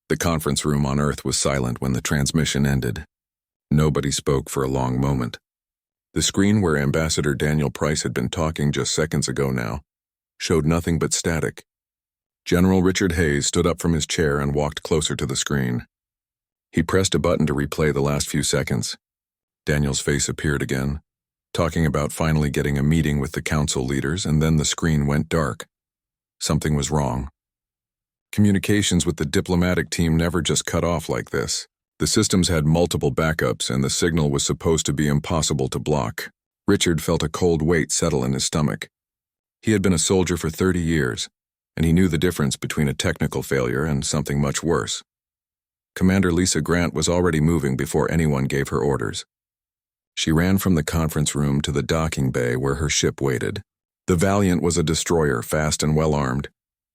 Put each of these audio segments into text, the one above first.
The conference room on Earth was silent when the transmission ended. Nobody spoke for a long moment. The screen where Ambassador Daniel Price had been talking just seconds ago now showed nothing but static. General Richard Hayes stood up from his chair and walked closer to the screen. He pressed a button to replay the last few seconds. Daniel's face appeared again, talking about finally getting a meeting with the council leaders, and then the screen went dark. Something was wrong. Communications with the diplomatic team never just cut off like this. The systems had multiple backups, and the signal was supposed to be impossible to block. Richard felt a cold weight settle in his stomach. He had been a soldier for 30 years, and he knew the difference between a technical failure and something much worse. Commander Lisa Grant was already moving before anyone gave her orders. She ran from the conference room to the docking bay where her ship waited. The Valiant was a destroyer, fast and well-armed,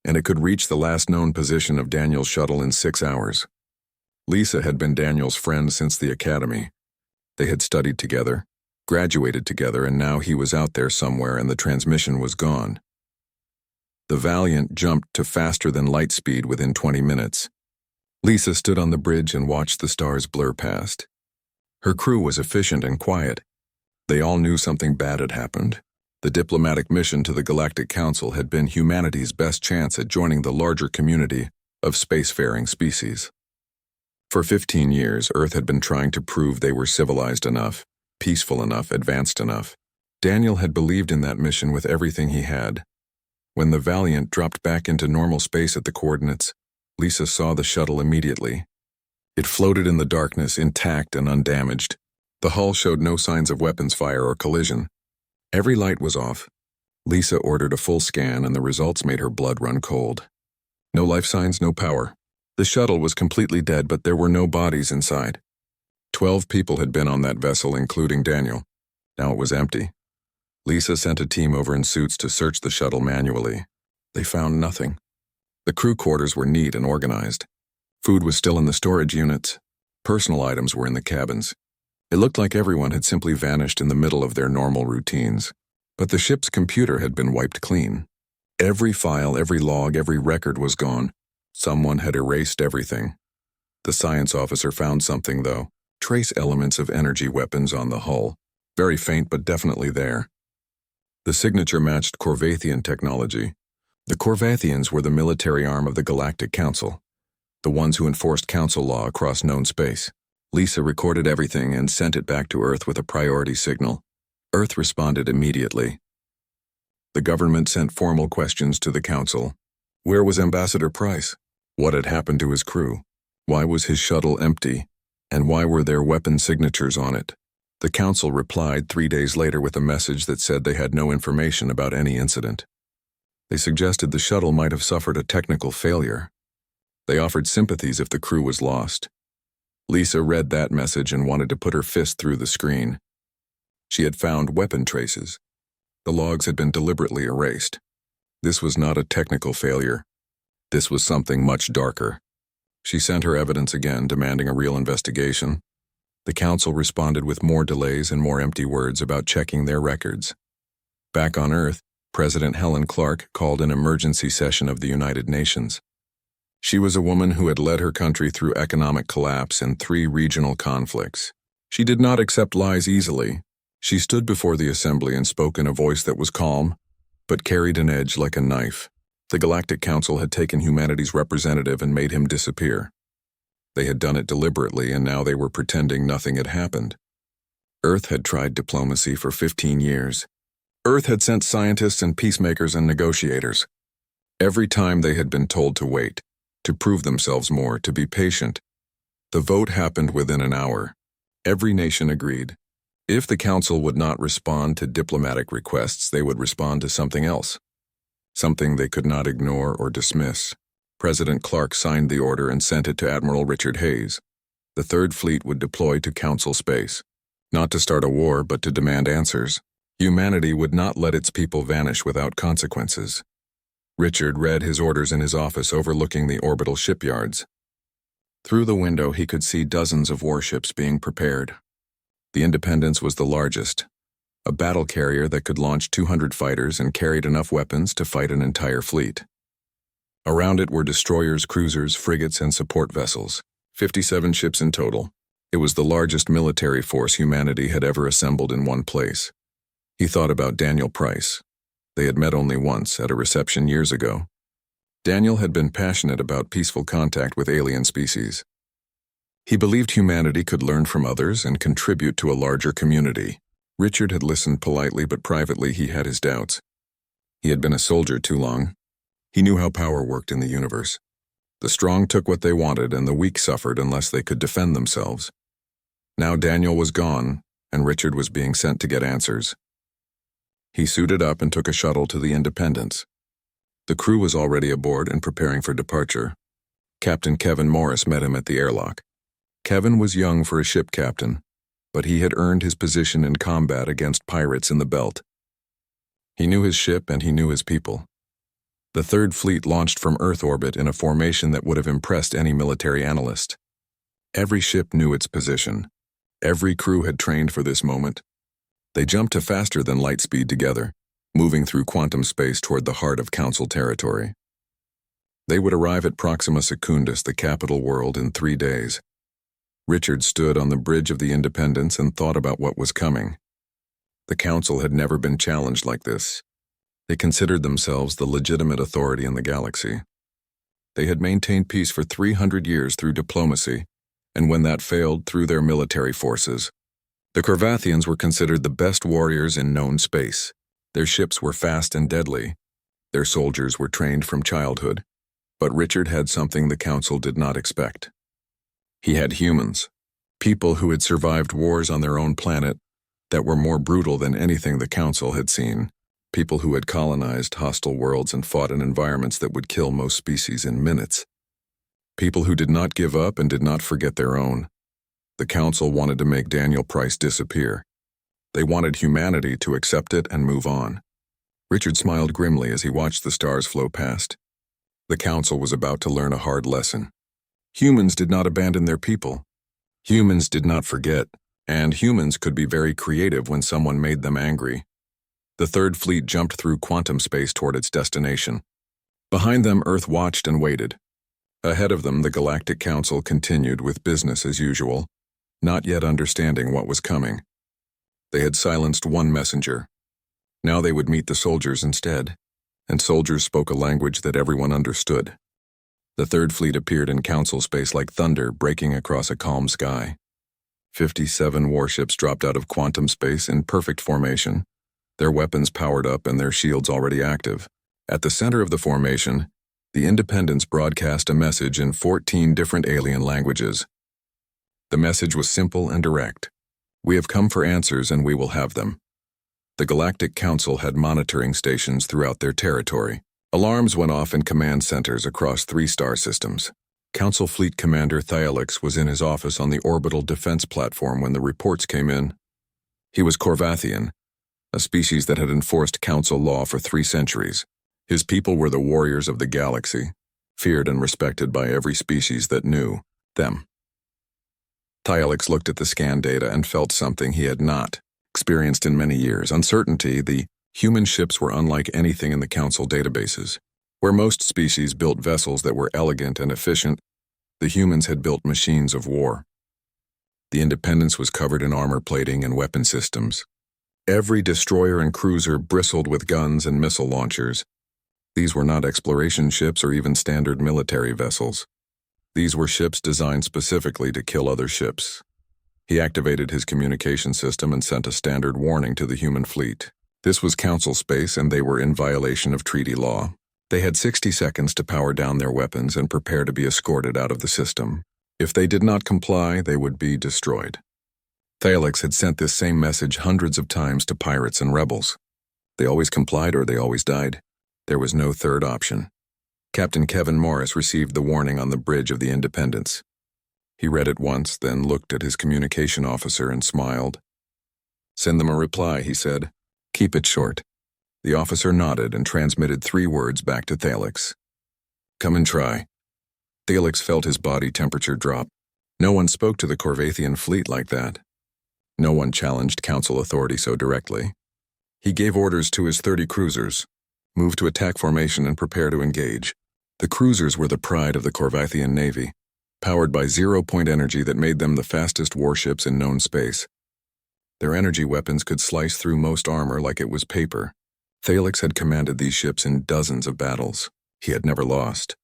and it could reach the last known position of Daniel's shuttle in 6 hours. Lisa had been Daniel's friend since the academy. They had studied together, graduated together, and now he was out there somewhere and the transmission was gone. The Valiant jumped to faster than light speed within 20 minutes. Lisa stood on the bridge and watched the stars blur past. Her crew was efficient and quiet. They all knew something bad had happened. The diplomatic mission to the Galactic Council had been humanity's best chance at joining the larger community of spacefaring species. For 15 years, Earth had been trying to prove they were civilized enough, peaceful enough, advanced enough. Daniel had believed in that mission with everything he had. When the Valiant dropped back into normal space at the coordinates, Lisa saw the shuttle immediately. It floated in the darkness, intact and undamaged. The hull showed no signs of weapons fire or collision. Every light was off. Lisa ordered a full scan, and the results made her blood run cold. No life signs, no power. The shuttle was completely dead, but there were no bodies inside. 12 people had been on that vessel, including Daniel. Now it was empty. Lisa sent a team over in suits to search the shuttle manually. They found nothing. The crew quarters were neat and organized. Food was still in the storage units. Personal items were in the cabins. It looked like everyone had simply vanished in the middle of their normal routines. But the ship's computer had been wiped clean. Every file, every log, every record was gone. Someone had erased everything. The science officer found something, though. Trace elements of energy weapons on the hull. Very faint, but definitely there. The signature matched Corvathian technology. The Corvathians were the military arm of the Galactic Council, the ones who enforced council law across known space. Lisa recorded everything and sent it back to Earth with a priority signal. Earth responded immediately. The government sent formal questions to the Council. Where was Ambassador Price? What had happened to his crew? Why was his shuttle empty? And why were there weapon signatures on it? The Council replied 3 days later with a message that said they had no information about any incident. They suggested the shuttle might have suffered a technical failure. They offered sympathies if the crew was lost. Lisa read that message and wanted to put her fist through the screen. She had found weapon traces. The logs had been deliberately erased. This was not a technical failure. This was something much darker. She sent her evidence again, demanding a real investigation. The Council responded with more delays and more empty words about checking their records. Back on Earth, President Helen Clark called an emergency session of the United Nations. She was a woman who had led her country through economic collapse and 3 regional conflicts. She did not accept lies easily. She stood before the assembly and spoke in a voice that was calm, but carried an edge like a knife. The Galactic Council had taken humanity's representative and made him disappear. They had done it deliberately, and now they were pretending nothing had happened. Earth had tried diplomacy for 15 years. Earth had sent scientists and peacemakers and negotiators. Every time they had been told to wait, to prove themselves more, to be patient. The vote happened within an hour. Every nation agreed. If the Council would not respond to diplomatic requests, they would respond to something else. Something they could not ignore or dismiss. President Clark signed the order and sent it to Admiral Richard Hayes. The Third Fleet would deploy to Council space. Not to start a war, but to demand answers. Humanity would not let its people vanish without consequences. Richard read his orders in his office overlooking the orbital shipyards. Through the window he could see dozens of warships being prepared. The Independence was the largest, a battle carrier that could launch 200 fighters and carried enough weapons to fight an entire fleet. Around it were destroyers, cruisers, frigates, and support vessels. 57 ships in total. It was the largest military force humanity had ever assembled in one place. He thought about Daniel Price. They had met only once, at a reception years ago. Daniel had been passionate about peaceful contact with alien species. He believed humanity could learn from others and contribute to a larger community. Richard had listened politely, but privately he had his doubts. He had been a soldier too long. He knew how power worked in the universe. The strong took what they wanted, and the weak suffered unless they could defend themselves. Now Daniel was gone, and Richard was being sent to get answers. He suited up and took a shuttle to the Independence. The crew was already aboard and preparing for departure. Captain Kevin Morris met him at the airlock. Kevin was young for a ship captain, but he had earned his position in combat against pirates in the Belt. He knew his ship and he knew his people. The Third Fleet launched from Earth orbit in a formation that would have impressed any military analyst. Every ship knew its position. Every crew had trained for this moment. They jumped to faster than light speed together, moving through quantum space toward the heart of Council territory. They would arrive at Proxima Secundus, the capital world, in 3 days. Richard stood on the bridge of the Independence and thought about what was coming. The Council had never been challenged like this. They considered themselves the legitimate authority in the galaxy. They had maintained peace for 300 years through diplomacy, and when that failed, through their military forces. The Corvathians were considered the best warriors in known space. Their ships were fast and deadly. Their soldiers were trained from childhood. But Richard had something the Council did not expect. He had humans, people who had survived wars on their own planet that were more brutal than anything the Council had seen, people who had colonized hostile worlds and fought in environments that would kill most species in minutes. People who did not give up and did not forget their own. The Council wanted to make Daniel Price disappear. They wanted humanity to accept it and move on. Richard smiled grimly as he watched the stars flow past. The Council was about to learn a hard lesson. Humans did not abandon their people. Humans did not forget, and humans could be very creative when someone made them angry. The Third Fleet jumped through quantum space toward its destination. Behind them, Earth watched and waited. Ahead of them, the Galactic Council continued with business as usual, not yet understanding what was coming. They had silenced one messenger. Now they would meet the soldiers instead, and soldiers spoke a language that everyone understood. The Third Fleet appeared in Council space like thunder breaking across a calm sky. 57 warships dropped out of quantum space in perfect formation, their weapons powered up and their shields already active. At the center of the formation, the Independence broadcast a message in 14 different alien languages. The message was simple and direct. We have come for answers and we will have them. The Galactic Council had monitoring stations throughout their territory. Alarms went off in command centers across 3 star systems. Council Fleet Commander Thialix was in his office on the orbital defense platform when the reports came in. He was Corvathian, a species that had enforced Council law for 3 centuries. His people were the warriors of the galaxy, feared and respected by every species that knew them. Thialix looked at the scan data and felt something he had not experienced in many years. Uncertainty. The human ships were unlike anything in the Council databases. Where most species built vessels that were elegant and efficient, the humans had built machines of war. The Independence was covered in armor plating and weapon systems. Every destroyer and cruiser bristled with guns and missile launchers. These were not exploration ships or even standard military vessels. These were ships designed specifically to kill other ships. He activated his communication system and sent a standard warning to the human fleet. This was Council space and they were in violation of treaty law. They had 60 seconds to power down their weapons and prepare to be escorted out of the system. If they did not comply, they would be destroyed. Thialix had sent this same message hundreds of times to pirates and rebels. They always complied or they always died. There was no third option. Captain Kevin Morris received the warning on the bridge of the Independence. He read it once, then looked at his communication officer and smiled. "Send them a reply," he said. "Keep it short." The officer nodded and transmitted 3 words back to Thialix. "Come and try." Thialix felt his body temperature drop. No one spoke to the Corvathian fleet like that. No one challenged Council authority so directly. He gave orders to his 30 cruisers. Move to attack formation and prepare to engage. The cruisers were the pride of the Corvathian Navy, powered by zero-point energy that made them the fastest warships in known space. Their energy weapons could slice through most armor like it was paper. Thalix had commanded these ships in dozens of battles. He had never lost.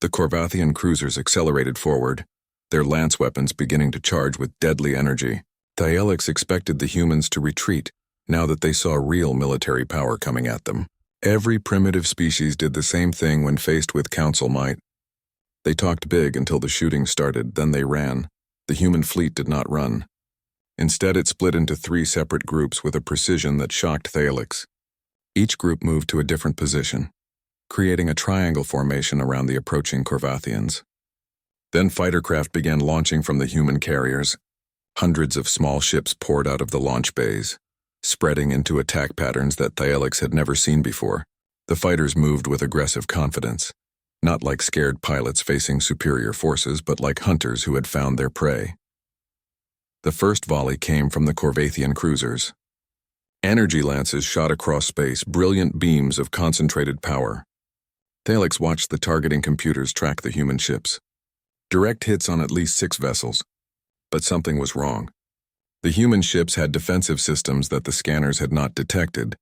The Corvathian cruisers accelerated forward, their lance weapons beginning to charge with deadly energy. Thalix expected the humans to retreat now that they saw real military power coming at them. Every primitive species did the same thing when faced with council might. They talked big until the shooting started, then they ran. The human fleet did not run. Instead, it split into 3 separate groups with a precision that shocked Thalix. Each group moved to a different position, creating a triangle formation around the approaching Corvathians. Then fightercraft began launching from the human carriers. Hundreds of small ships poured out of the launch bays, spreading into attack patterns that Thalix had never seen before. The fighters moved with aggressive confidence, not like scared pilots facing superior forces, but like hunters who had found their prey. The first volley came from the Corvathian cruisers. Energy lances shot across space, brilliant beams of concentrated power. Thalix watched the targeting computers track the human ships. Direct hits on at least 6 vessels. But something was wrong. The human ships had defensive systems that the scanners had not detected.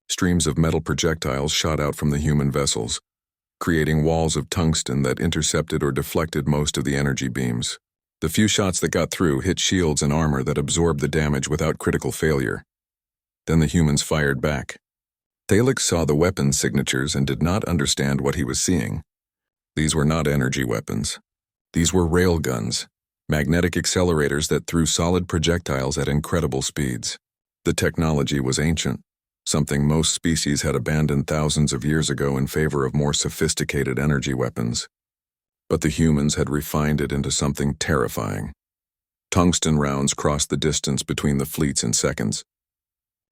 Streams of metal projectiles shot out from the human vessels, creating walls of tungsten that intercepted or deflected most of the energy beams. The few shots that got through hit shields and armor that absorbed the damage without critical failure. Then the humans fired back. Thalix saw the weapon signatures and did not understand what he was seeing. These were not energy weapons. These were railguns, magnetic accelerators that threw solid projectiles at incredible speeds. The technology was ancient, something most species had abandoned thousands of years ago in favor of more sophisticated energy weapons. But the humans had refined it into something terrifying. Tungsten rounds crossed the distance between the fleets in seconds.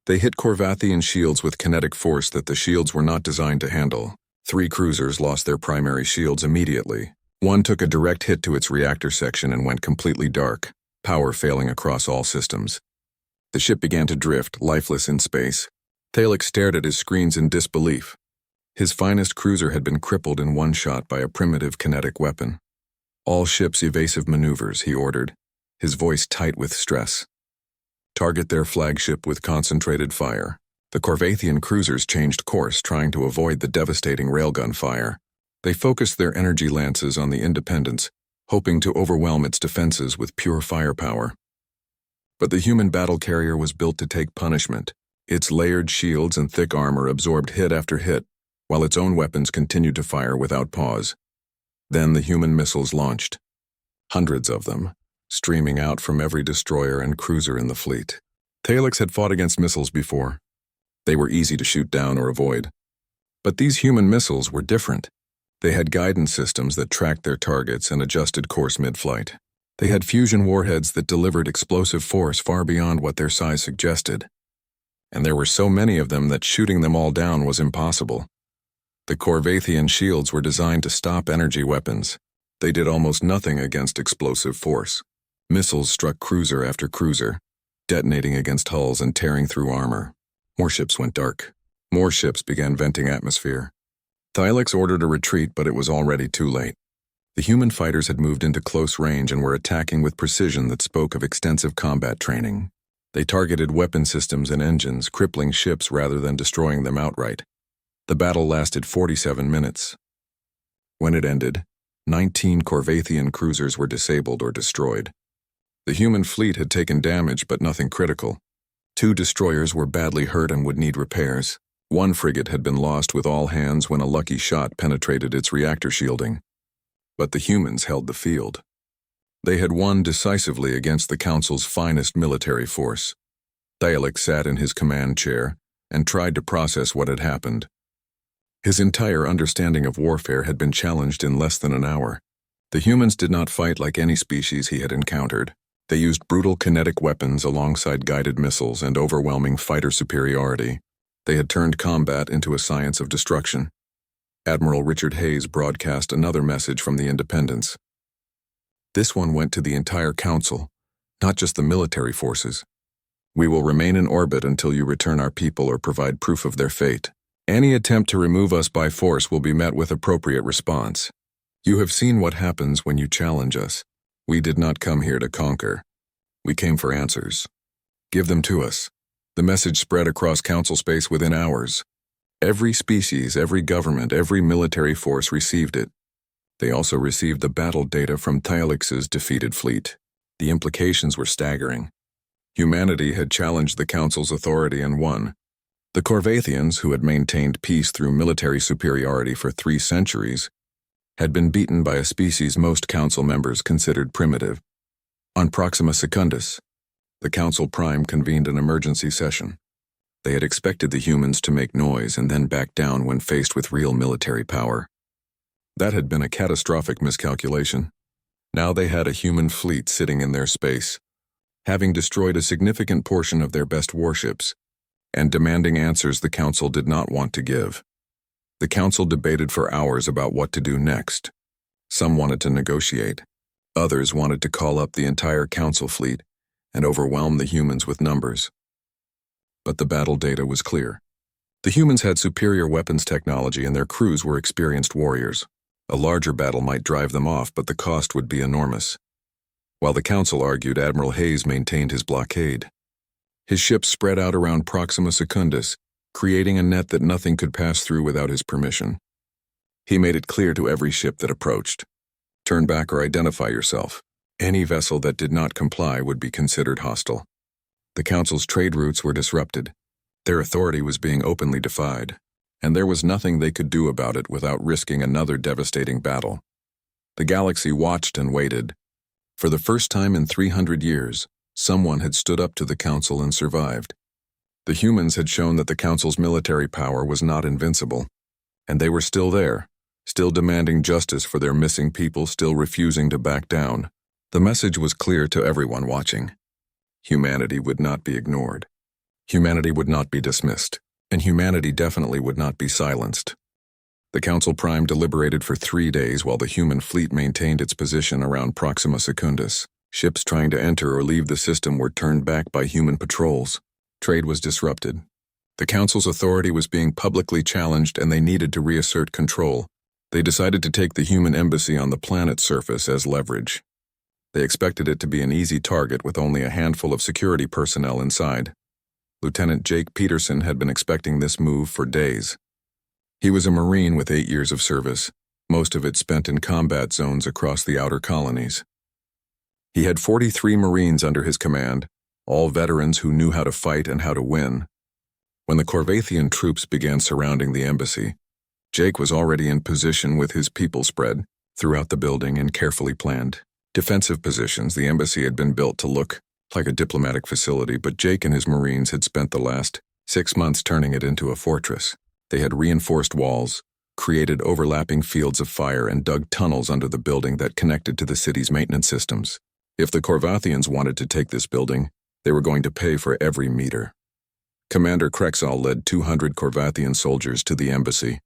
They hit Corvathian shields with kinetic force that the shields were not designed to handle. 3 cruisers lost their primary shields immediately. One took a direct hit to its reactor section and went completely dark, power failing across all systems. The ship began to drift, lifeless in space. Thalix stared at his screens in disbelief. His finest cruiser had been crippled in one shot by a primitive kinetic weapon. All ships evasive maneuvers, he ordered, his voice tight with stress. Target their flagship with concentrated fire. The Corvathian cruisers changed course, trying to avoid the devastating railgun fire. They focused their energy lances on the Independence, hoping to overwhelm its defenses with pure firepower. But the human battle carrier was built to take punishment. Its layered shields and thick armor absorbed hit after hit, while its own weapons continued to fire without pause. Then the human missiles launched. Hundreds of them, streaming out from every destroyer and cruiser in the fleet. Thalix had fought against missiles before. They were easy to shoot down or avoid. But these human missiles were different. They had guidance systems that tracked their targets and adjusted course mid-flight. They had fusion warheads that delivered explosive force far beyond what their size suggested. And there were so many of them that shooting them all down was impossible. The Corvathian shields were designed to stop energy weapons. They did almost nothing against explosive force. Missiles struck cruiser after cruiser, detonating against hulls and tearing through armor. More ships went dark. More ships began venting atmosphere. Thalix ordered a retreat, but it was already too late. The human fighters had moved into close range and were attacking with precision that spoke of extensive combat training. They targeted weapon systems and engines, crippling ships rather than destroying them outright. The battle lasted 47 minutes. When it ended, 19 Corvathian cruisers were disabled or destroyed. The human fleet had taken damage, but nothing critical. 2 destroyers were badly hurt and would need repairs. 1 frigate had been lost with all hands when a lucky shot penetrated its reactor shielding. But the humans held the field. They had won decisively against the Council's finest military force. Thalix sat in his command chair and tried to process what had happened. His entire understanding of warfare had been challenged in less than an hour. The humans did not fight like any species he had encountered. They used brutal kinetic weapons alongside guided missiles and overwhelming fighter superiority. They had turned combat into a science of destruction. Admiral Richard Hayes broadcast another message from the Independence. This one went to the entire Council, not just the military forces. We will remain in orbit until you return our people or provide proof of their fate. Any attempt to remove us by force will be met with appropriate response. You have seen what happens when you challenge us. We did not come here to conquer. We came for answers. Give them to us. The message spread across council space within hours. Every species, every government, every military force received it. They also received the battle data from Tyalix's defeated fleet. The implications were staggering. Humanity had challenged the council's authority and won. The Corvathians, who had maintained peace through military superiority for 3 centuries, had been beaten by a species most council members considered primitive. On Proxima Secundus, the Council Prime convened an emergency session. They had expected the humans to make noise and then back down when faced with real military power. That had been a catastrophic miscalculation. Now they had a human fleet sitting in their space, having destroyed a significant portion of their best warships, and demanding answers the Council did not want to give. The Council debated for hours about what to do next. Some wanted to negotiate. Others wanted to call up the entire Council fleet and overwhelm the humans with numbers. But the battle data was clear. The humans had superior weapons technology and their crews were experienced warriors. A larger battle might drive them off, but the cost would be enormous. While the Council argued, Admiral Hayes maintained his blockade. His ships spread out around Proxima Secundus, creating a net that nothing could pass through without his permission. He made it clear to every ship that approached. Turn back or identify yourself. Any vessel that did not comply would be considered hostile. The Council's trade routes were disrupted. Their authority was being openly defied, and there was nothing they could do about it without risking another devastating battle. The galaxy watched and waited. For the first time in 300 years, someone had stood up to the Council and survived. The humans had shown that the Council's military power was not invincible, and they were still there, still demanding justice for their missing people, still refusing to back down. The message was clear to everyone watching. Humanity would not be ignored. Humanity would not be dismissed, and humanity definitely would not be silenced. The Council Prime deliberated for 3 days while the human fleet maintained its position around Proxima Secundus. Ships trying to enter or leave the system were turned back by human patrols. Trade was disrupted. The Council's authority was being publicly challenged and they needed to reassert control. They decided to take the human embassy on the planet's surface as leverage. They expected it to be an easy target with only a handful of security personnel inside. Lieutenant Jake Peterson had been expecting this move for days. He was a Marine with 8 years of service, most of it spent in combat zones across the outer colonies. He had 43 Marines under his command, all veterans who knew how to fight and how to win. When the Corvathian troops began surrounding the embassy, Jake was already in position with his people spread throughout the building in carefully planned defensive positions. The embassy had been built to look like a diplomatic facility, but Jake and his Marines had spent the last 6 months turning it into a fortress. They had reinforced walls, created overlapping fields of fire, and dug tunnels under the building that connected to the city's maintenance systems. If the Corvathians wanted to take this building, they were going to pay for every meter. Commander Krexal led 200 Corvathian soldiers to the embassy.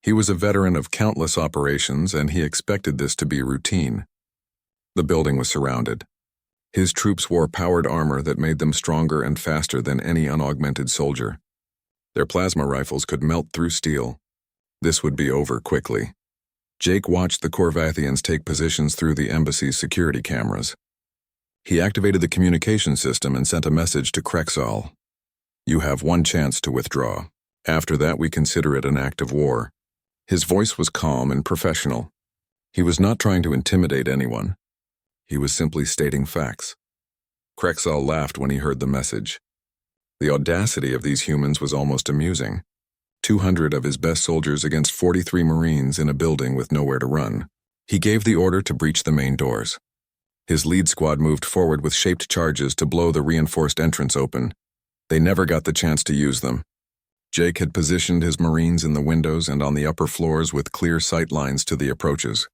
He was a veteran of countless operations, and he expected this to be routine. The building was surrounded. His troops wore powered armor that made them stronger and faster than any unaugmented soldier. Their plasma rifles could melt through steel. This would be over quickly. Jake watched the Corvathians take positions through the embassy's security cameras. He activated the communication system and sent a message to Krexal. "You have 1 chance to withdraw. After that, we consider it an act of war." His voice was calm and professional. He was not trying to intimidate anyone. He was simply stating facts. Krexal laughed when he heard the message. The audacity of these humans was almost amusing. 200 of his best soldiers against 43 Marines in a building with nowhere to run. He gave the order to breach the main doors. His lead squad moved forward with shaped charges to blow the reinforced entrance open. They never got the chance to use them. Jake had positioned his Marines in the windows and on the upper floors with clear sight lines to the approaches.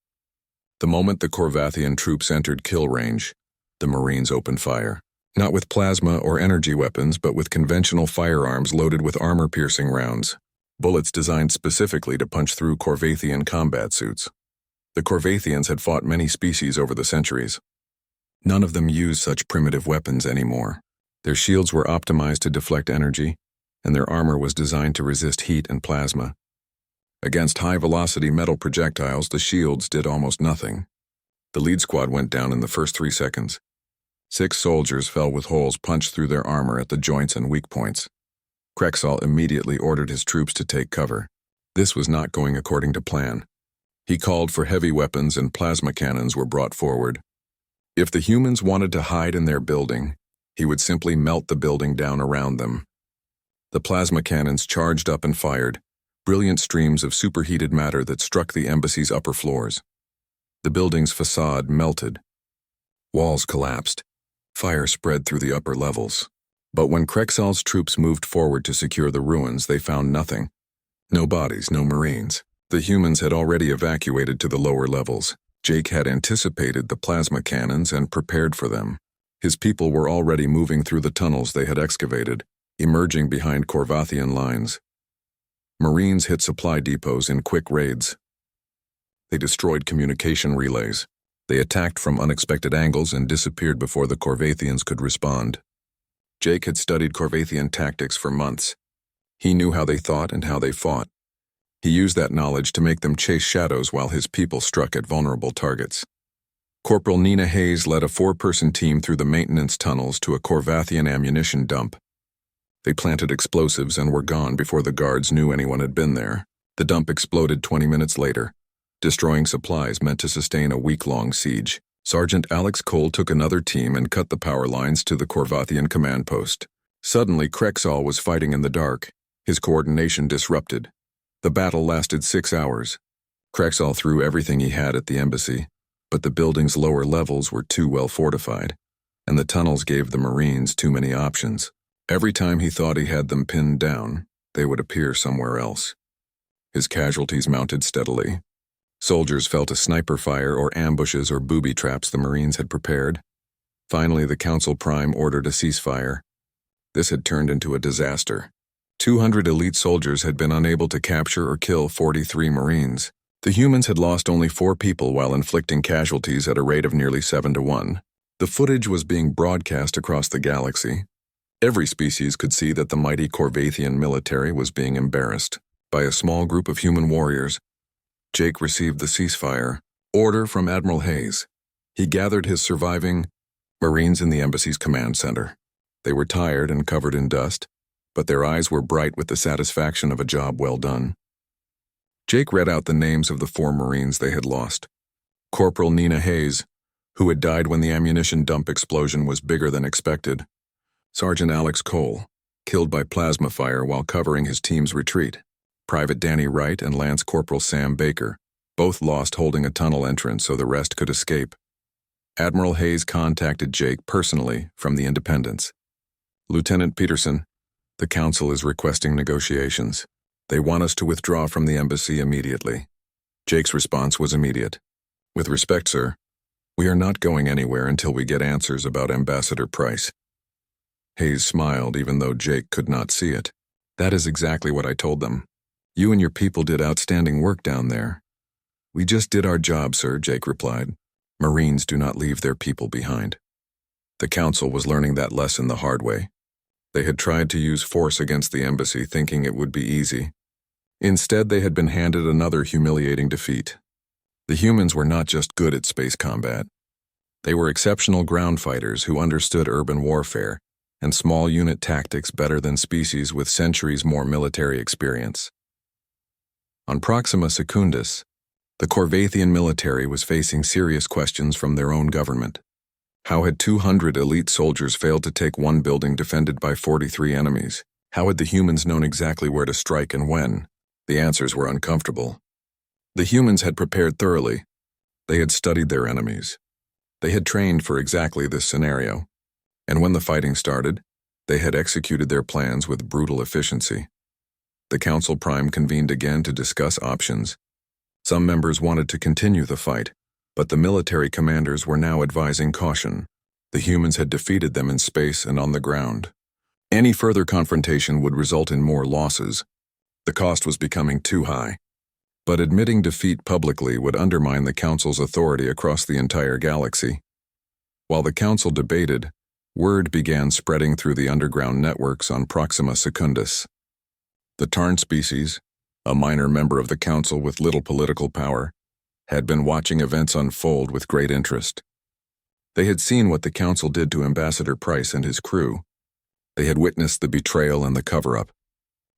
The moment the Corvathian troops entered kill range, the Marines opened fire. Not with plasma or energy weapons, but with conventional firearms loaded with armor-piercing rounds. Bullets designed specifically to punch through Corvathian combat suits. The Corvathians had fought many species over the centuries. None of them used such primitive weapons anymore. Their shields were optimized to deflect energy. and their armor was designed to resist heat and plasma. Against high-velocity metal projectiles, the shields did almost nothing. The lead squad went down in the first 3 seconds. 6 soldiers fell with holes punched through their armor at the joints and weak points. Krexall immediately ordered his troops to take cover. This was not going according to plan. He called for heavy weapons and plasma cannons were brought forward. If the humans wanted to hide in their building, he would simply melt the building down around them. The plasma cannons charged up and fired, brilliant streams of superheated matter that struck the embassy's upper floors. The building's facade melted. Walls collapsed. Fire spread through the upper levels. But when Krexall's troops moved forward to secure the ruins, they found nothing. No bodies, no Marines. The humans had already evacuated to the lower levels. Jake had anticipated the plasma cannons and prepared for them. His people were already moving through the tunnels they had excavated, emerging behind Korvathian lines. Marines hit supply depots in quick raids. They destroyed communication relays. They attacked from unexpected angles and disappeared before the Korvathians could respond. Jake had studied Korvathian tactics for months. He knew how they thought and how they fought. He used that knowledge to make them chase shadows while his people struck at vulnerable targets. Corporal Nina Hayes led a 4-person team through the maintenance tunnels to a Korvathian ammunition dump. They planted explosives and were gone before the guards knew anyone had been there. The dump exploded 20 minutes later, destroying supplies meant to sustain a week-long siege. Sergeant Alex Cole took another team and cut the power lines to the Korvathian command post. Suddenly, Krexall was fighting in the dark, his coordination disrupted. The battle lasted 6 hours. Krexall threw everything he had at the embassy, but the building's lower levels were too well fortified, and the tunnels gave the Marines too many options. Every time he thought he had them pinned down, they would appear somewhere else. His casualties mounted steadily. Soldiers fell to sniper fire or ambushes or booby traps the Marines had prepared. Finally, the Council Prime ordered a ceasefire. This had turned into a disaster. 200 elite soldiers had been unable to capture or kill 43 Marines. The humans had lost only 4 people while inflicting casualties at a rate of nearly 7 to 1. The footage was being broadcast across the galaxy. Every species could see that the mighty Korvathian military was being embarrassed by a small group of human warriors. Jake received the ceasefire order from Admiral Hayes. He gathered his surviving Marines in the embassy's command center. They were tired and covered in dust, but their eyes were bright with the satisfaction of a job well done. Jake read out the names of the 4 Marines they had lost. Corporal Nina Hayes, who had died when the ammunition dump explosion was bigger than expected. Sergeant Alex Cole, killed by plasma fire while covering his team's retreat. Private Danny Wright and Lance Corporal Sam Baker, both lost holding a tunnel entrance so the rest could escape. Admiral Hayes contacted Jake personally from the Independence. Lieutenant Peterson, the Council is requesting negotiations. They want us to withdraw from the embassy immediately. Jake's response was immediate. With respect, sir, we are not going anywhere until we get answers about Ambassador Price. Hayes smiled even though Jake could not see it. That is exactly what I told them. You and your people did outstanding work down there. We just did our job, sir, Jake replied. Marines do not leave their people behind. The Council was learning that lesson the hard way. They had tried to use force against the embassy thinking it would be easy. Instead, they had been handed another humiliating defeat. The humans were not just good at space combat. They were exceptional ground fighters who understood urban warfare and small unit tactics better than species with centuries more military experience. On Proxima Secundus, the Korvathian military was facing serious questions from their own government. How had 200 elite soldiers failed to take one building defended by 43 enemies? How had the humans known exactly where to strike and when? The answers were uncomfortable. The humans had prepared thoroughly. They had studied their enemies. They had trained for exactly this scenario. And when the fighting started, they had executed their plans with brutal efficiency. The Council Prime convened again to discuss options. Some members wanted to continue the fight, but the military commanders were now advising caution. The humans had defeated them in space and on the ground. Any further confrontation would result in more losses. The cost was becoming too high. But admitting defeat publicly would undermine the Council's authority across the entire galaxy. While the Council debated, Word began spreading through the underground networks on Proxima Secundus. The Tarn species, a minor member of the Council with little political power, had been watching events unfold with great interest. They had seen what the Council did to Ambassador Price and his crew. They had witnessed the betrayal and the cover-up,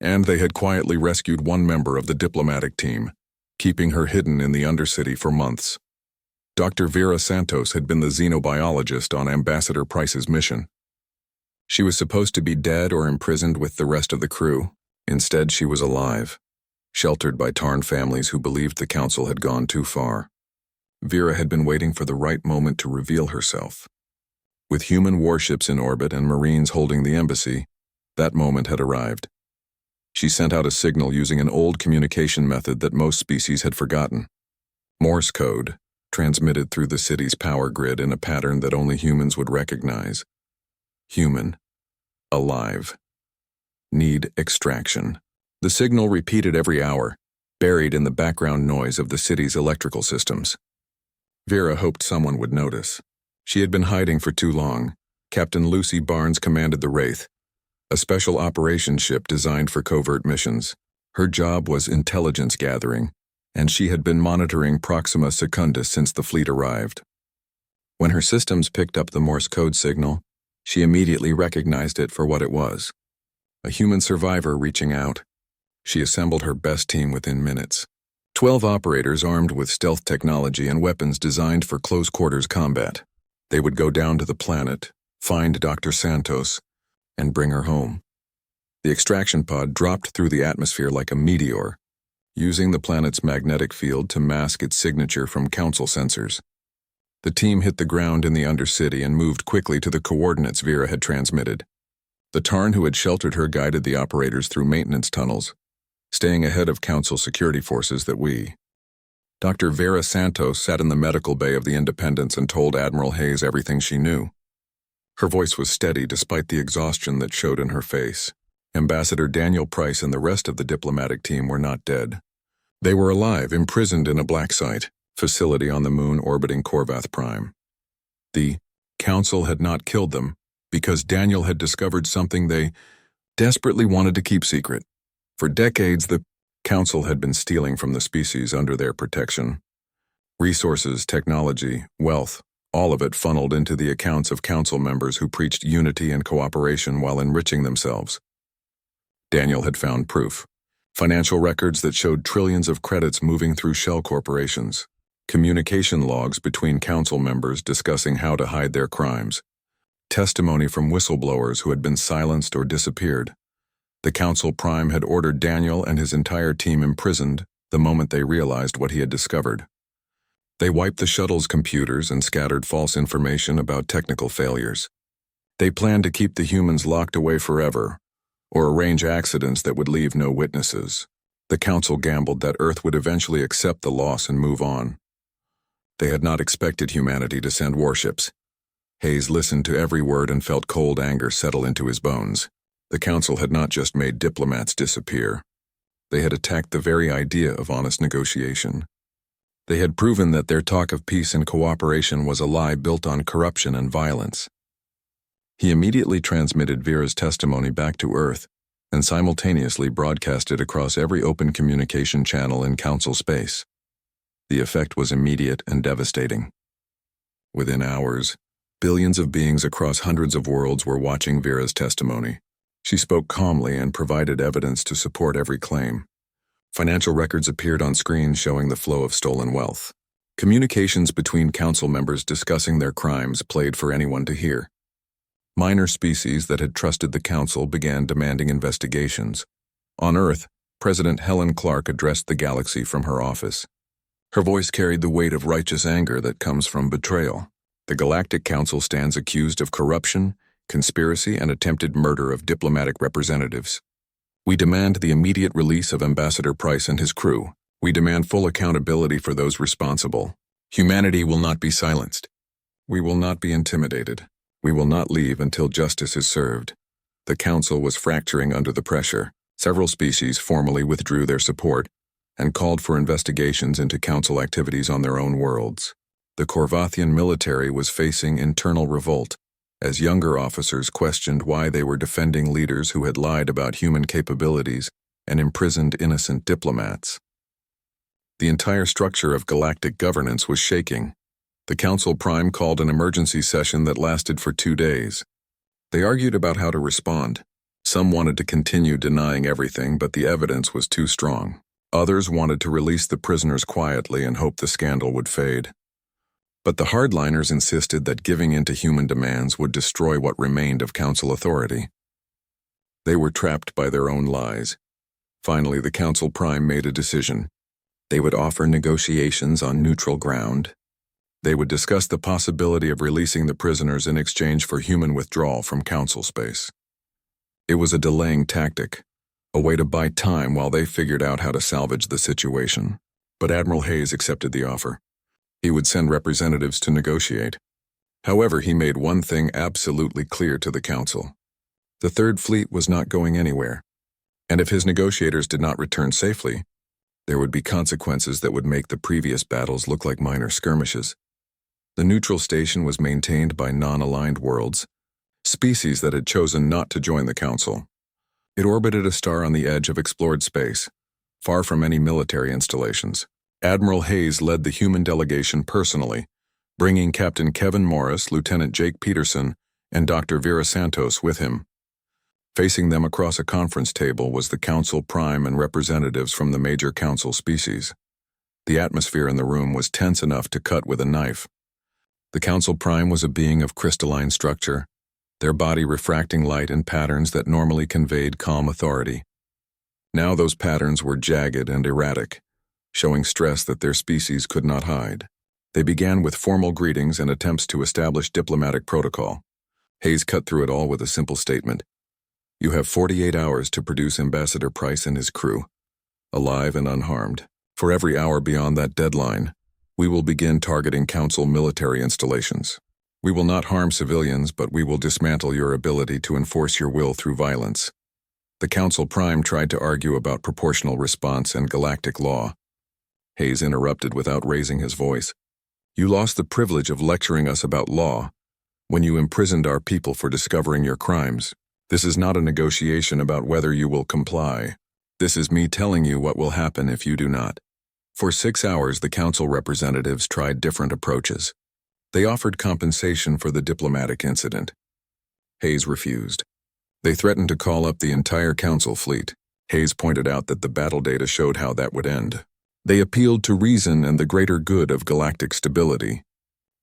and they had quietly rescued one member of the diplomatic team, keeping her hidden in the Undercity for months. Dr. Vera Santos had been the xenobiologist on Ambassador Price's mission. She was supposed to be dead or imprisoned with the rest of the crew. Instead, she was alive, sheltered by Tarn families who believed the Council had gone too far. Vera had been waiting for the right moment to reveal herself. With human warships in orbit and Marines holding the embassy, that moment had arrived. She sent out a signal using an old communication method that most species had forgotten. Morse code, transmitted through the city's power grid in a pattern that only humans would recognize. Human. Alive. Need extraction. The signal repeated every hour, buried in the background noise of the city's electrical systems. Vera hoped someone would notice. She had been hiding for too long. Captain Lucy Barnes commanded the Wraith, a special operations ship designed for covert missions. Her job was intelligence gathering, and she had been monitoring Proxima Secundus since the fleet arrived. When her systems picked up the Morse code signal, she immediately recognized it for what it was. A human survivor reaching out. She assembled her best team within minutes. 12 operators armed with stealth technology and weapons designed for close-quarters combat. They would go down to the planet, find Dr. Santos, and bring her home. The extraction pod dropped through the atmosphere like a meteor, using the planet's magnetic field to mask its signature from Council sensors. The team hit the ground in the Undercity and moved quickly to the coordinates Vera had transmitted. The Tarn who had sheltered her guided the operators through maintenance tunnels, staying ahead of Council security forces that we. Dr. Vera Santos sat in the medical bay of the Independence and told Admiral Hayes everything she knew. Her voice was steady despite the exhaustion that showed in her face. Ambassador Daniel Price and the rest of the diplomatic team were not dead. They were alive, imprisoned in a black site facility on the moon orbiting Corvath Prime. The Council had not killed them because Daniel had discovered something they desperately wanted to keep secret. For decades, the Council had been stealing from the species under their protection. Resources, technology, wealth, all of it funneled into the accounts of Council members who preached unity and cooperation while enriching themselves. Daniel had found proof. Financial records that showed trillions of credits moving through shell corporations. Communication logs between Council members discussing how to hide their crimes. Testimony from whistleblowers who had been silenced or disappeared. The Council Prime had ordered Daniel and his entire team imprisoned the moment they realized what he had discovered. They wiped the shuttle's computers and scattered false information about technical failures. They planned to keep the humans locked away forever, or arrange accidents that would leave no witnesses. The Council gambled that Earth would eventually accept the loss and move on. They had not expected humanity to send warships. Hayes listened to every word and felt cold anger settle into his bones. The Council had not just made diplomats disappear. They had attacked the very idea of honest negotiation. They had proven that their talk of peace and cooperation was a lie built on corruption and violence. He immediately transmitted Vera's testimony back to Earth and simultaneously broadcast it across every open communication channel in Council space. The effect was immediate and devastating. Within hours, billions of beings across hundreds of worlds were watching Vera's testimony. She spoke calmly and provided evidence to support every claim. Financial records appeared on screens showing the flow of stolen wealth. Communications between Council members discussing their crimes played for anyone to hear. Minor species that had trusted the Council began demanding investigations. On Earth, President Helen Clark addressed the galaxy from her office. Her voice carried the weight of righteous anger that comes from betrayal. The Galactic Council stands accused of corruption, conspiracy, and attempted murder of diplomatic representatives. We demand the immediate release of Ambassador Price and his crew. We demand full accountability for those responsible. Humanity will not be silenced. We will not be intimidated. We will not leave until justice is served. The Council was fracturing under the pressure. Several species formally withdrew their support and called for investigations into Council activities on their own worlds. The Corvathian military was facing internal revolt, as younger officers questioned why they were defending leaders who had lied about human capabilities and imprisoned innocent diplomats. The entire structure of galactic governance was shaking. The Council Prime called an emergency session that lasted for 2 days. They argued about how to respond. Some wanted to continue denying everything, but the evidence was too strong. Others wanted to release the prisoners quietly and hope the scandal would fade. But the hardliners insisted that giving in to human demands would destroy what remained of Council authority. They were trapped by their own lies. Finally, the Council Prime made a decision. They would offer negotiations on neutral ground. They would discuss the possibility of releasing the prisoners in exchange for human withdrawal from Council space. It was a delaying tactic, a way to buy time while they figured out how to salvage the situation. But Admiral Hayes accepted the offer. He would send representatives to negotiate. However, he made one thing absolutely clear to the Council. The Third Fleet was not going anywhere, and if his negotiators did not return safely, there would be consequences that would make the previous battles look like minor skirmishes. The neutral station was maintained by non-aligned worlds, species that had chosen not to join the Council. It orbited a star on the edge of explored space, far from any military installations. Admiral Hayes led the human delegation personally, bringing Captain Kevin Morris, Lieutenant Jake Peterson, and Dr. Vera Santos with him. Facing them across a conference table was the Council Prime and representatives from the major Council species. The atmosphere in the room was tense enough to cut with a knife. The Council Prime was a being of crystalline structure, their body refracting light in patterns that normally conveyed calm authority. Now those patterns were jagged and erratic, showing stress that their species could not hide. They began with formal greetings and attempts to establish diplomatic protocol. Hayes cut through it all with a simple statement. You have 48 hours to produce Ambassador Price and his crew, alive and unharmed. For every hour beyond that deadline, we will begin targeting Council military installations. We will not harm civilians, but we will dismantle your ability to enforce your will through violence. The Council Prime tried to argue about proportional response and galactic law. Hayes interrupted without raising his voice. You lost the privilege of lecturing us about law when you imprisoned our people for discovering your crimes. This is not a negotiation about whether you will comply. This is me telling you what will happen if you do not. For 6 hours, the Council representatives tried different approaches. They offered compensation for the diplomatic incident. Hayes refused. They threatened to call up the entire Council fleet. Hayes pointed out that the battle data showed how that would end. They appealed to reason and the greater good of galactic stability.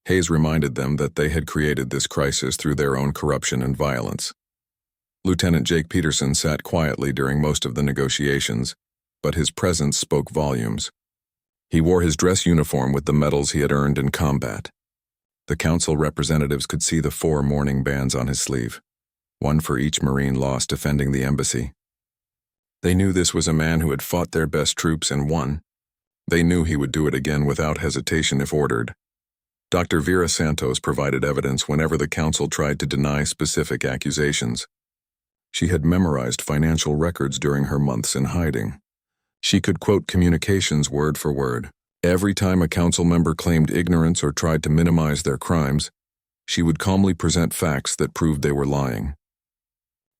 Hayes reminded them that they had created this crisis through their own corruption and violence. Lieutenant Jake Peterson sat quietly during most of the negotiations, but his presence spoke volumes. He wore his dress uniform with the medals he had earned in combat. The Council representatives could see the 4 mourning bands on his sleeve, one for each Marine lost defending the embassy. They knew this was a man who had fought their best troops and won. They knew he would do it again without hesitation if ordered. Dr. Vera Santos provided evidence whenever the Council tried to deny specific accusations. She had memorized financial records during her months in hiding. She could quote communications word for word. Every time a Council member claimed ignorance or tried to minimize their crimes, she would calmly present facts that proved they were lying.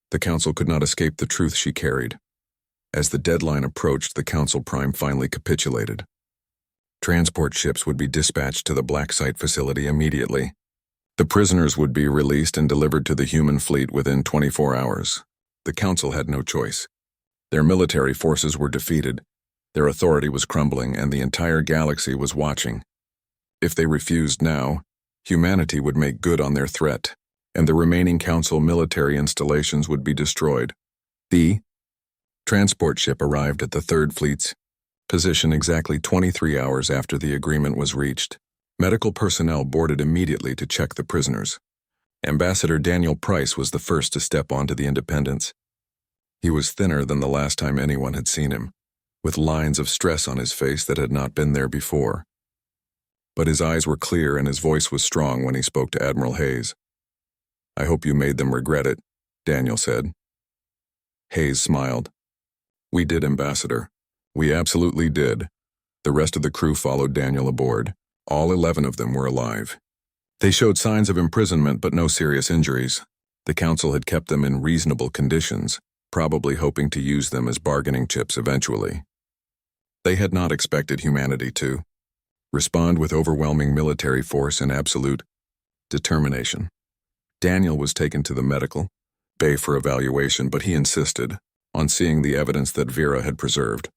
The Council could not escape the truth she carried. As the deadline approached, the Council Prime finally capitulated. Transport ships would be dispatched to the Black Site facility immediately. The prisoners would be released and delivered to the human fleet within 24 hours. The Council had no choice. Their military forces were defeated, their authority was crumbling, and the entire galaxy was watching. If they refused now, humanity would make good on their threat, and the remaining Council military installations would be destroyed. The transport ship arrived at the Third Fleet's position exactly 23 hours after the agreement was reached. Medical personnel boarded immediately to check the prisoners. Ambassador Daniel Price was the first to step onto the Independence. He was thinner than the last time anyone had seen him, with lines of stress on his face that had not been there before. But his eyes were clear and his voice was strong when he spoke to Admiral Hayes. I hope you made them regret it, Daniel said. Hayes smiled. We did, Ambassador. We absolutely did. The rest of the crew followed Daniel aboard. All 11 of them were alive. They showed signs of imprisonment but no serious injuries. The council had kept them in reasonable conditions, probably hoping to use them as bargaining chips eventually. They had not expected humanity to respond with overwhelming military force and absolute determination. Daniel was taken to the medical bay for evaluation, but he insisted on seeing the evidence that Vera had preserved.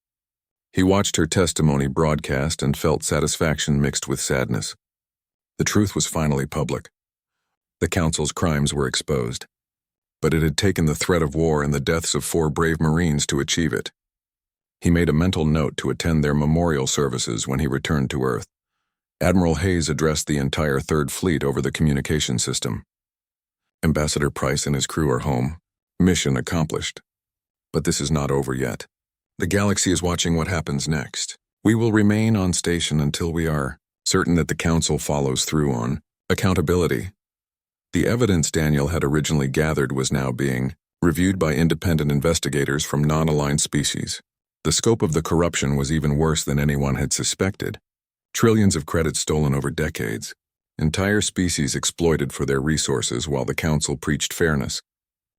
He watched her testimony broadcast and felt satisfaction mixed with sadness. The truth was finally public. The council's crimes were exposed, but it had taken the threat of war and the deaths of 4 brave Marines to achieve it. He made a mental note to attend their memorial services when he returned to Earth. Admiral Hayes addressed the entire Third Fleet over the communication system. Ambassador Price and his crew are home. Mission accomplished. But this is not over yet. The galaxy is watching what happens next. We will remain on station until we are certain that the Council follows through on accountability. The evidence Daniel had originally gathered was now being reviewed by independent investigators from non-aligned species. The scope of the corruption was even worse than anyone had suspected. Trillions of credits stolen over decades. Entire species exploited for their resources while the Council preached fairness.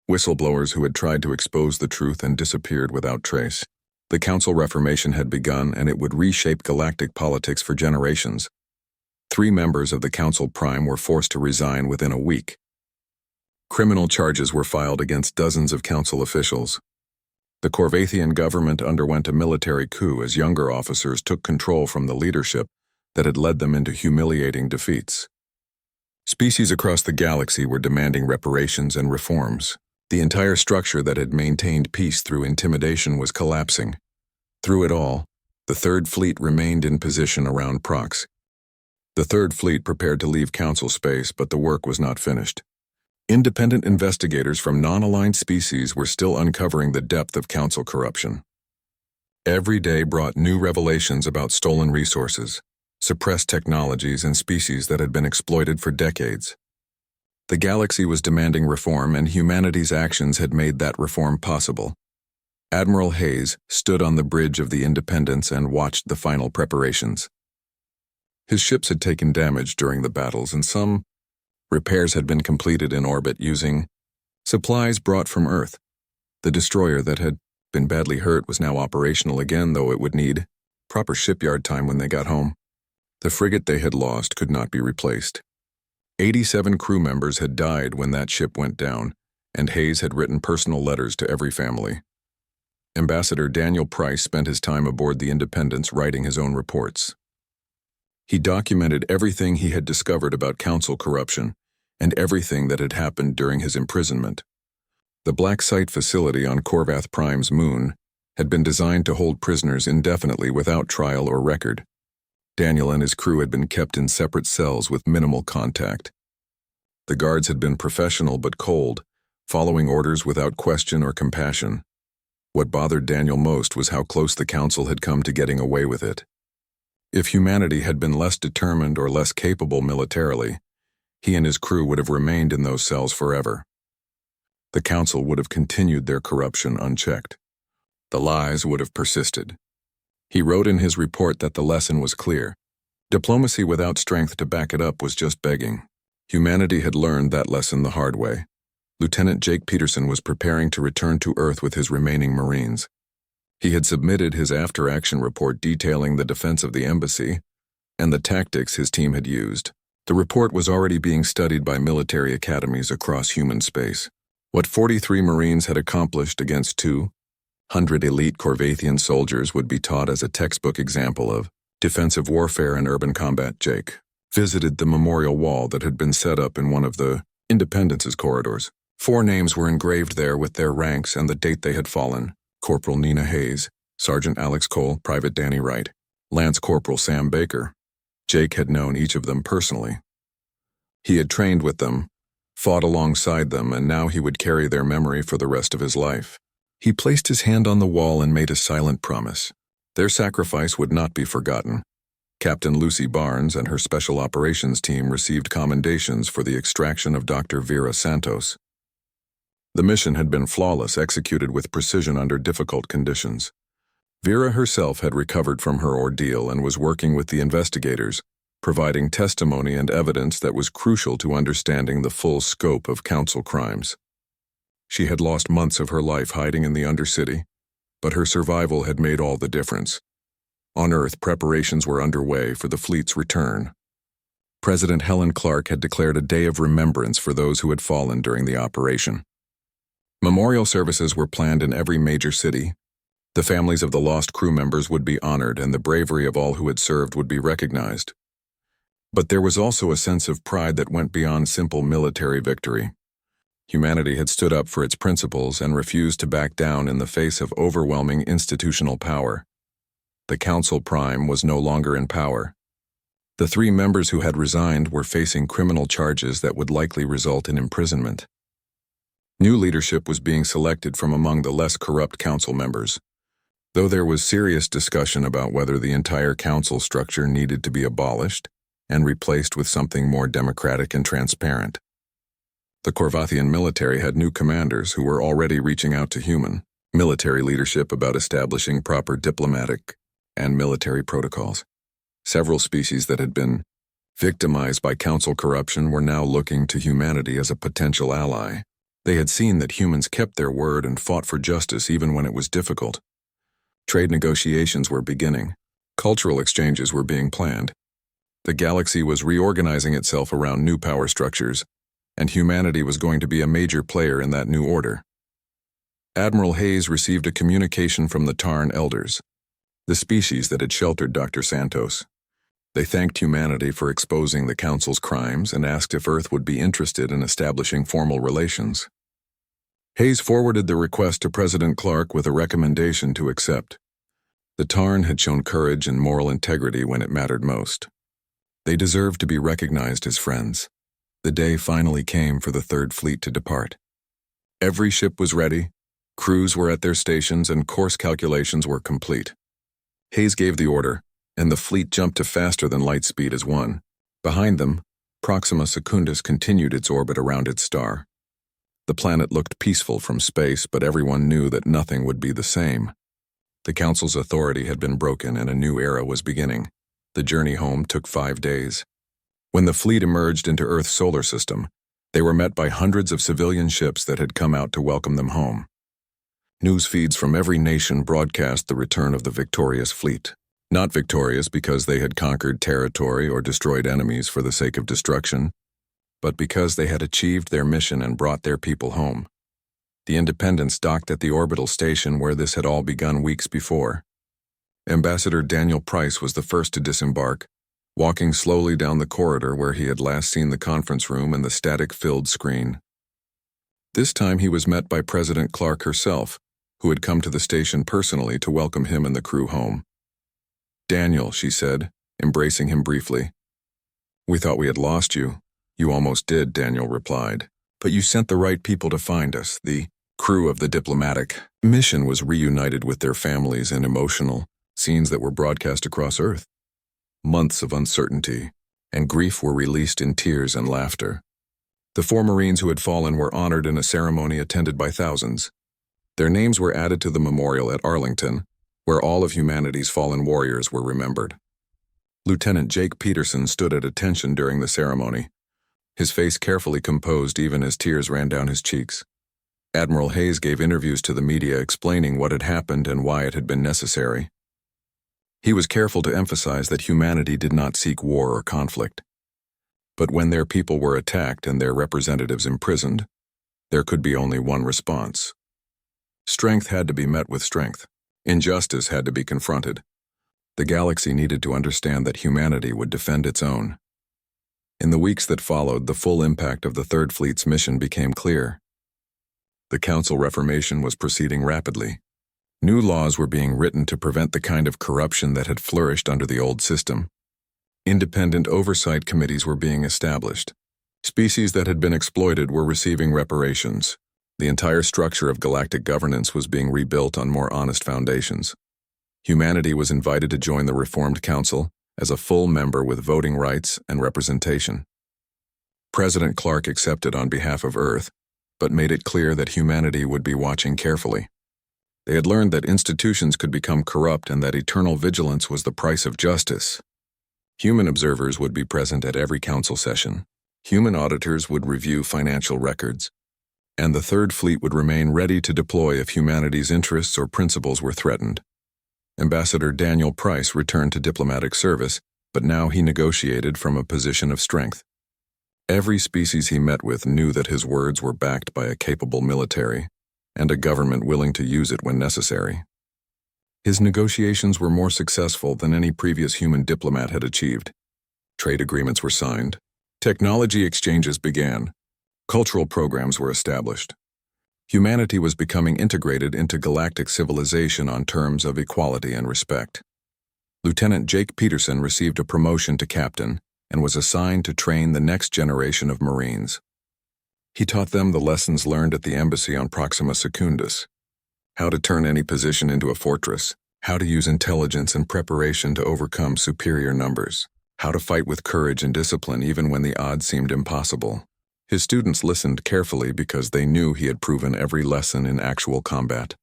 Whistleblowers who had tried to expose the truth and disappeared without trace. The Council Reformation had begun, and it would reshape galactic politics for generations. 3 members of the Council Prime were forced to resign within a week. Criminal charges were filed against dozens of Council officials. The Corvathian government underwent a military coup as younger officers took control from the leadership that had led them into humiliating defeats. Species across the galaxy were demanding reparations and reforms. The entire structure that had maintained peace through intimidation was collapsing. Through it all, the Third Fleet remained in position around Prox. The Third Fleet prepared to leave Council space, but the work was not finished. Independent investigators from non-aligned species were still uncovering the depth of Council corruption. Every day brought new revelations about stolen resources, suppressed technologies, and species that had been exploited for decades. The galaxy was demanding reform, and humanity's actions had made that reform possible. Admiral Hayes stood on the bridge of the Independence and watched the final preparations. His ships had taken damage during the battles, and some repairs had been completed in orbit using supplies brought from Earth. The destroyer that had been badly hurt was now operational again, though it would need proper shipyard time when they got home. The frigate they had lost could not be replaced. 87 crew members had died when that ship went down, and Hayes had written personal letters to every family. Ambassador Daniel Price spent his time aboard the Independence writing his own reports. He documented everything he had discovered about Council corruption and everything that had happened during his imprisonment. The Black Site facility on Corvath Prime's moon had been designed to hold prisoners indefinitely without trial or record. Daniel and his crew had been kept in separate cells with minimal contact. The guards had been professional but cold, following orders without question or compassion. What bothered Daniel most was how close the Council had come to getting away with it. If humanity had been less determined or less capable militarily, he and his crew would have remained in those cells forever. The Council would have continued their corruption unchecked. The lies would have persisted. He wrote in his report that the lesson was clear. Diplomacy without strength to back it up was just begging. Humanity had learned that lesson the hard way. Lieutenant Jake Peterson was preparing to return to Earth with his remaining Marines. He had submitted his after-action report detailing the defense of the embassy and the tactics his team had used. The report was already being studied by military academies across human space. What 43 Marines had accomplished against 200 elite Corvathian soldiers would be taught as a textbook example of defensive warfare and urban combat. Jake visited the memorial wall that had been set up in one of the Independence's corridors. 4 names were engraved there with their ranks and the date they had fallen: Corporal Nina Hayes, Sergeant Alex Cole, Private Danny Wright, Lance Corporal Sam Baker. Jake had known each of them personally. He had trained with them, fought alongside them, and now he would carry their memory for the rest of his life. He placed his hand on the wall and made a silent promise. Their sacrifice would not be forgotten. Captain Lucy Barnes and her Special Operations team received commendations for the extraction of Dr. Vera Santos. The mission had been flawless, executed with precision under difficult conditions. Vera herself had recovered from her ordeal and was working with the investigators, providing testimony and evidence that was crucial to understanding the full scope of council crimes. She had lost months of her life hiding in the Undercity, but her survival had made all the difference. On Earth, preparations were underway for the fleet's return. President Helen Clark had declared a day of remembrance for those who had fallen during the operation. Memorial services were planned in every major city. The families of the lost crew members would be honored and the bravery of all who had served would be recognized. But there was also a sense of pride that went beyond simple military victory. Humanity had stood up for its principles and refused to back down in the face of overwhelming institutional power. The Council Prime was no longer in power. The 3 members who had resigned were facing criminal charges that would likely result in imprisonment. New leadership was being selected from among the less corrupt council members, though there was serious discussion about whether the entire council structure needed to be abolished and replaced with something more democratic and transparent. The Corvathian military had new commanders who were already reaching out to human military leadership about establishing proper diplomatic and military protocols. Several species that had been victimized by council corruption were now looking to humanity as a potential ally. They had seen that humans kept their word and fought for justice even when it was difficult. Trade negotiations were beginning. Cultural exchanges were being planned. The galaxy was reorganizing itself around new power structures, and humanity was going to be a major player in that new order. Admiral Hayes received a communication from the Tarn Elders, the species that had sheltered Dr. Santos. They thanked humanity for exposing the Council's crimes and asked if Earth would be interested in establishing formal relations. Hayes forwarded the request to President Clark with a recommendation to accept. The Tarn had shown courage and moral integrity when it mattered most. They deserved to be recognized as friends. The day finally came for the Third Fleet to depart. Every ship was ready, crews were at their stations, and course calculations were complete. Hayes gave the order, and the fleet jumped to faster than light speed as one. Behind them, Proxima Secundus continued its orbit around its star. The planet looked peaceful from space, but everyone knew that nothing would be the same. The Council's authority had been broken and a new era was beginning. The journey home took 5 days. When the fleet emerged into Earth's solar system, they were met by hundreds of civilian ships that had come out to welcome them home. News feeds from every nation broadcast the return of the victorious fleet. Not victorious because they had conquered territory or destroyed enemies for the sake of destruction, but because they had achieved their mission and brought their people home. The Independence docked at the orbital station where this had all begun weeks before. Ambassador Daniel Price was the first to disembark, walking slowly down the corridor where he had last seen the conference room and the static-filled screen. This time he was met by President Clark herself, who had come to the station personally to welcome him and the crew home. "Daniel," she said, embracing him briefly. "We thought we had lost you." "You almost did," Daniel replied. "But you sent the right people to find us." The crew of the diplomatic mission was reunited with their families in emotional scenes that were broadcast across Earth. Months of uncertainty and grief were released in tears and laughter. The 4 Marines who had fallen were honored in a ceremony attended by thousands. Their names were added to the memorial at Arlington, where all of humanity's fallen warriors were remembered. Lieutenant Jake Peterson stood at attention during the ceremony, his face carefully composed even as tears ran down his cheeks. Admiral Hayes gave interviews to the media explaining what had happened and why it had been necessary. He was careful to emphasize that humanity did not seek war or conflict. But when their people were attacked and their representatives imprisoned, there could be only one response. Strength had to be met with strength. Injustice had to be confronted. The galaxy needed to understand that humanity would defend its own. In the weeks that followed, the full impact of the Third Fleet's mission became clear. The Council reformation was proceeding rapidly. New laws were being written to prevent the kind of corruption that had flourished under the old system. Independent oversight committees were being established. Species that had been exploited were receiving reparations. The entire structure of galactic governance was being rebuilt on more honest foundations. Humanity was invited to join the Reformed Council as a full member with voting rights and representation. President Clark accepted on behalf of Earth, but made it clear that humanity would be watching carefully. They had learned that institutions could become corrupt and that eternal vigilance was the price of justice. Human observers would be present at every council session. Human auditors would review financial records. And the Third Fleet would remain ready to deploy if humanity's interests or principles were threatened. Ambassador Daniel Price returned to diplomatic service, but now he negotiated from a position of strength. Every species he met with knew that his words were backed by a capable military and a government willing to use it when necessary. His negotiations were more successful than any previous human diplomat had achieved. Trade agreements were signed. Technology exchanges began. Cultural programs were established. Humanity was becoming integrated into galactic civilization on terms of equality and respect. Lieutenant Jake Peterson received a promotion to captain and was assigned to train the next generation of Marines. He taught them the lessons learned at the embassy on Proxima Secundus: how to turn any position into a fortress, how to use intelligence and preparation to overcome superior numbers, how to fight with courage and discipline even when the odds seemed impossible. His students listened carefully because they knew he had proven every lesson in actual combat.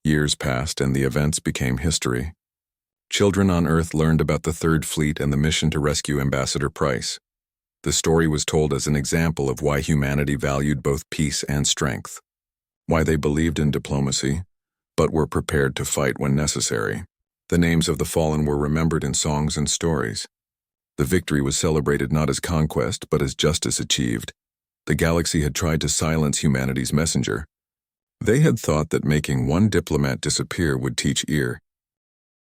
Years passed and the events became history. Children on Earth learned about the Third Fleet and the mission to rescue Ambassador Price. The story was told as an example of why humanity valued both peace and strength, why they believed in diplomacy, but were prepared to fight when necessary. The names of the fallen were remembered in songs and stories. The victory was celebrated not as conquest, but as justice achieved. The galaxy had tried to silence humanity's messenger. They had thought that making one diplomat disappear would teach ear.